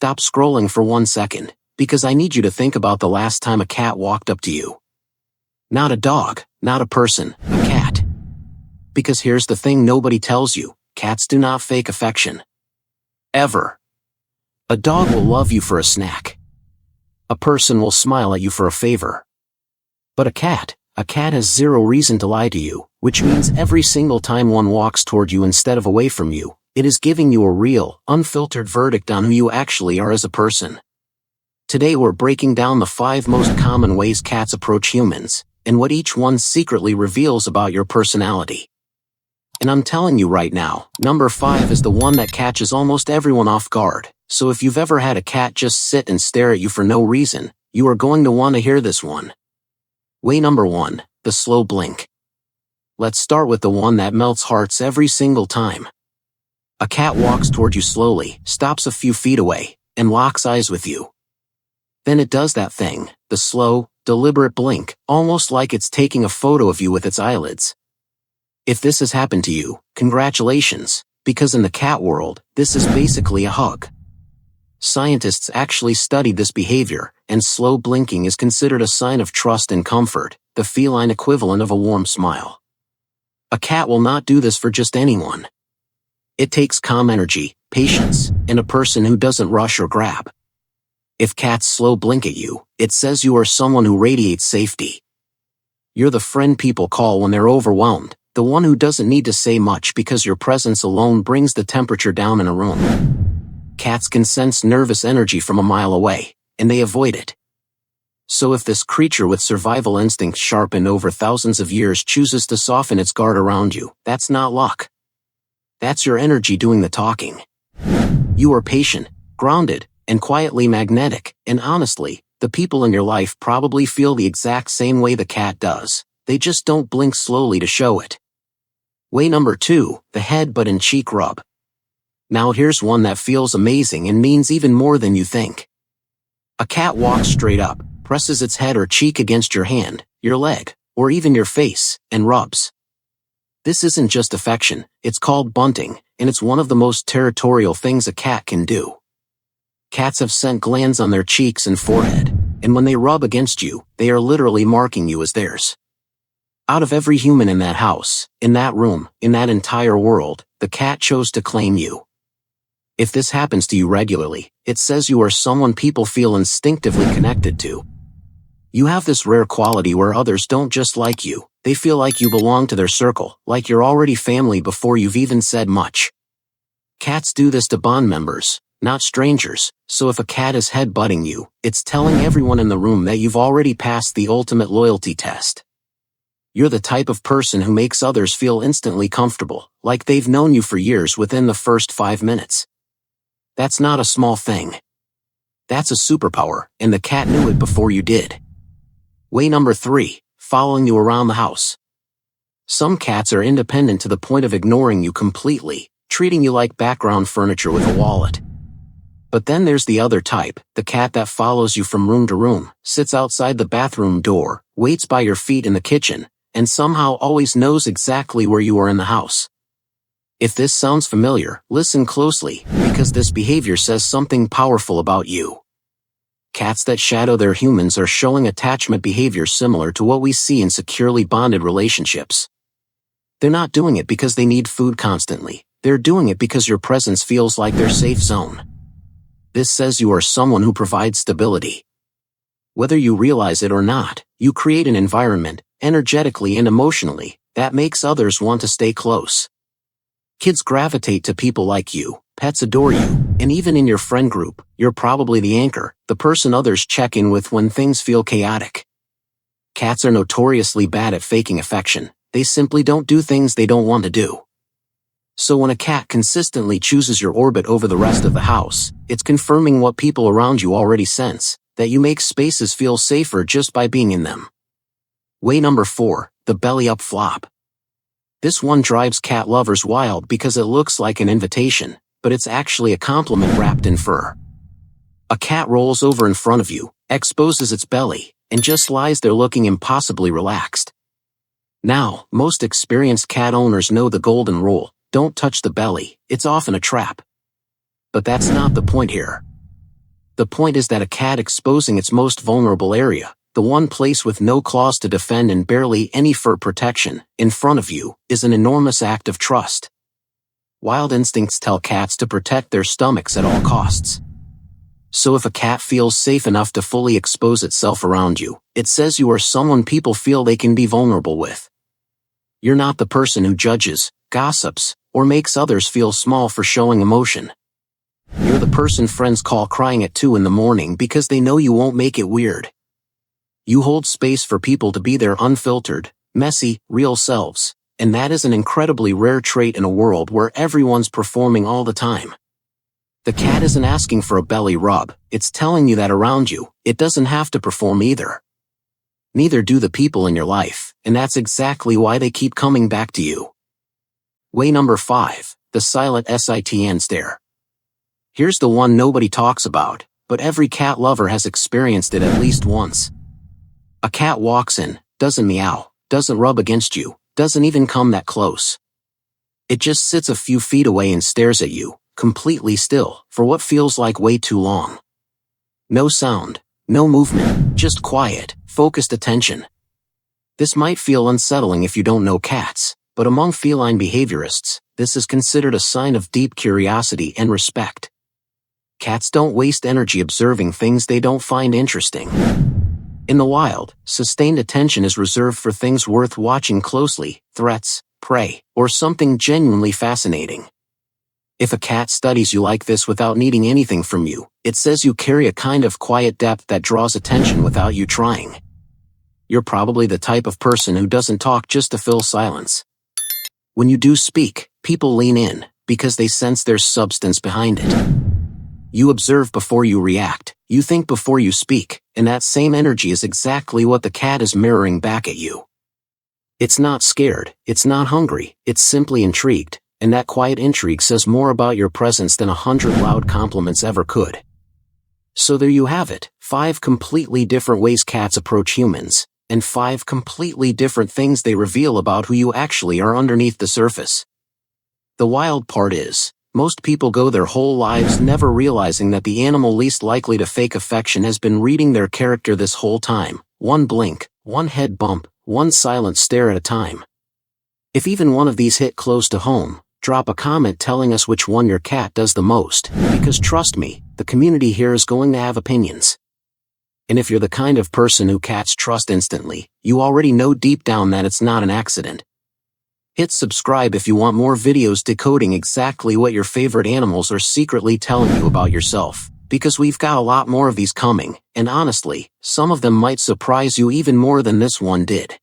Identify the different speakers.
Speaker 1: stop scrolling for 1 second, because I need you to think about the last time a cat walked up to you. Not a dog, not a person, a cat. Because here's the thing nobody tells you, cats do not fake affection. Ever. A dog will love you for a snack. A person will smile at you for a favor. But a cat has zero reason to lie to you, which means every single time one walks toward you instead of away from you, it is giving you a real, unfiltered verdict on who you actually are as a person. Today we're breaking down the 5 most common ways cats approach humans, and what each one secretly reveals about your personality. And I'm telling you right now, number 5 is the one that catches almost everyone off guard, so if you've ever had a cat just sit and stare at you for no reason, you are going to want to hear this one. Way number 1, the slow blink. Let's start with the one that melts hearts every single time. A cat walks toward you slowly, stops a few feet away, and locks eyes with you. Then it does that thing, the slow, deliberate blink, almost like it's taking a photo of you with its eyelids. If this has happened to you, congratulations, because in the cat world, this is basically a hug. Scientists actually studied this behavior, and slow blinking is considered a sign of trust and comfort, the feline equivalent of a warm smile. A cat will not do this for just anyone. It takes calm energy, patience, and a person who doesn't rush or grab. If cats slow blink at you, it says you are someone who radiates safety. You're the friend people call when they're overwhelmed, the one who doesn't need to say much because your presence alone brings the temperature down in a room. Cats can sense nervous energy from a mile away, and they avoid it. So if this creature with survival instincts sharpened over thousands of years chooses to soften its guard around you, that's not luck. That's your energy doing the talking. You are patient, grounded, and quietly magnetic, and honestly, the people in your life probably feel the exact same way the cat does. They just don't blink slowly to show it. Way number 2, the head butt and cheek rub. Now here's one that feels amazing and means even more than you think. A cat walks straight up, presses its head or cheek against your hand, your leg, or even your face, and rubs. This isn't just affection, it's called bunting, and it's one of the most territorial things a cat can do. Cats have scent glands on their cheeks and forehead, and when they rub against you, they are literally marking you as theirs. Out of every human in that house, in that room, in that entire world, the cat chose to claim you. If this happens to you regularly, it says you are someone people feel instinctively connected to. You have this rare quality where others don't just like you, they feel like you belong to their circle, like you're already family before you've even said much. Cats do this to bond members, not strangers, so if a cat is head-butting you, it's telling everyone in the room that you've already passed the ultimate loyalty test. You're the type of person who makes others feel instantly comfortable, like they've known you for years within the first 5 minutes. That's not a small thing. That's a superpower, and the cat knew it before you did. Way number 3, following you around the house. Some cats are independent to the point of ignoring you completely, treating you like background furniture with a wallet. But then there's the other type, the cat that follows you from room to room, sits outside the bathroom door, waits by your feet in the kitchen, and somehow always knows exactly where you are in the house. If this sounds familiar, listen closely, because this behavior says something powerful about you. Cats that shadow their humans are showing attachment behavior similar to what we see in securely bonded relationships. They're not doing it because they need food constantly, they're doing it because your presence feels like their safe zone. This says you are someone who provides stability. Whether you realize it or not, you create an environment, energetically and emotionally, that makes others want to stay close. Kids gravitate to people like you, pets adore you, and even in your friend group, you're probably the anchor, the person others check in with when things feel chaotic. Cats are notoriously bad at faking affection, they simply don't do things they don't want to do. So when a cat consistently chooses your orbit over the rest of the house, it's confirming what people around you already sense, that you make spaces feel safer just by being in them. Way number 4, the belly up flop. This one drives cat lovers wild because it looks like an invitation, but it's actually a compliment wrapped in fur. A cat rolls over in front of you, exposes its belly, and just lies there looking impossibly relaxed. Now, most experienced cat owners know the golden rule. Don't touch the belly, it's often a trap. But that's not the point here. The point is that a cat exposing its most vulnerable area, the one place with no claws to defend and barely any fur protection, in front of you, is an enormous act of trust. Wild instincts tell cats to protect their stomachs at all costs. So if a cat feels safe enough to fully expose itself around you, it says you are someone people feel they can be vulnerable with. You're not the person who judges, gossips, or makes others feel small for showing emotion. You're the person friends call crying at 2 in the morning because they know you won't make it weird. You hold space for people to be their unfiltered, messy, real selves, and that is an incredibly rare trait in a world where everyone's performing all the time. The cat isn't asking for a belly rub, it's telling you that around you, it doesn't have to perform either. Neither do the people in your life, and that's exactly why they keep coming back to you. Way number 5, the silent SITN stare. Here's the one nobody talks about, but every cat lover has experienced it at least once. A cat walks in, doesn't meow, doesn't rub against you, doesn't even come that close. It just sits a few feet away and stares at you, completely still, for what feels like way too long. No sound, no movement, just quiet, focused attention. This might feel unsettling if you don't know cats, but among feline behaviorists, this is considered a sign of deep curiosity and respect. Cats don't waste energy observing things they don't find interesting. In the wild, sustained attention is reserved for things worth watching closely, threats, prey, or something genuinely fascinating. If a cat studies you like this without needing anything from you, it says you carry a kind of quiet depth that draws attention without you trying. You're probably the type of person who doesn't talk just to fill silence. When you do speak, people lean in, because they sense there's substance behind it. You observe before you react, you think before you speak, and that same energy is exactly what the cat is mirroring back at you. It's not scared, it's not hungry, it's simply intrigued, and that quiet intrigue says more about your presence than 100 loud compliments ever could. So there you have it, 5 completely different ways cats approach humans, and 5 completely different things they reveal about who you actually are underneath the surface. The wild part is, most people go their whole lives never realizing that the animal least likely to fake affection has been reading their character this whole time, one blink, one head bump, one silent stare at a time. If even one of these hit close to home, drop a comment telling us which one your cat does the most, because trust me, the community here is going to have opinions. And if you're the kind of person who cats trust instantly, you already know deep down that it's not an accident. Hit subscribe if you want more videos decoding exactly what your favorite animals are secretly telling you about yourself, because we've got a lot more of these coming, and honestly, some of them might surprise you even more than this one did.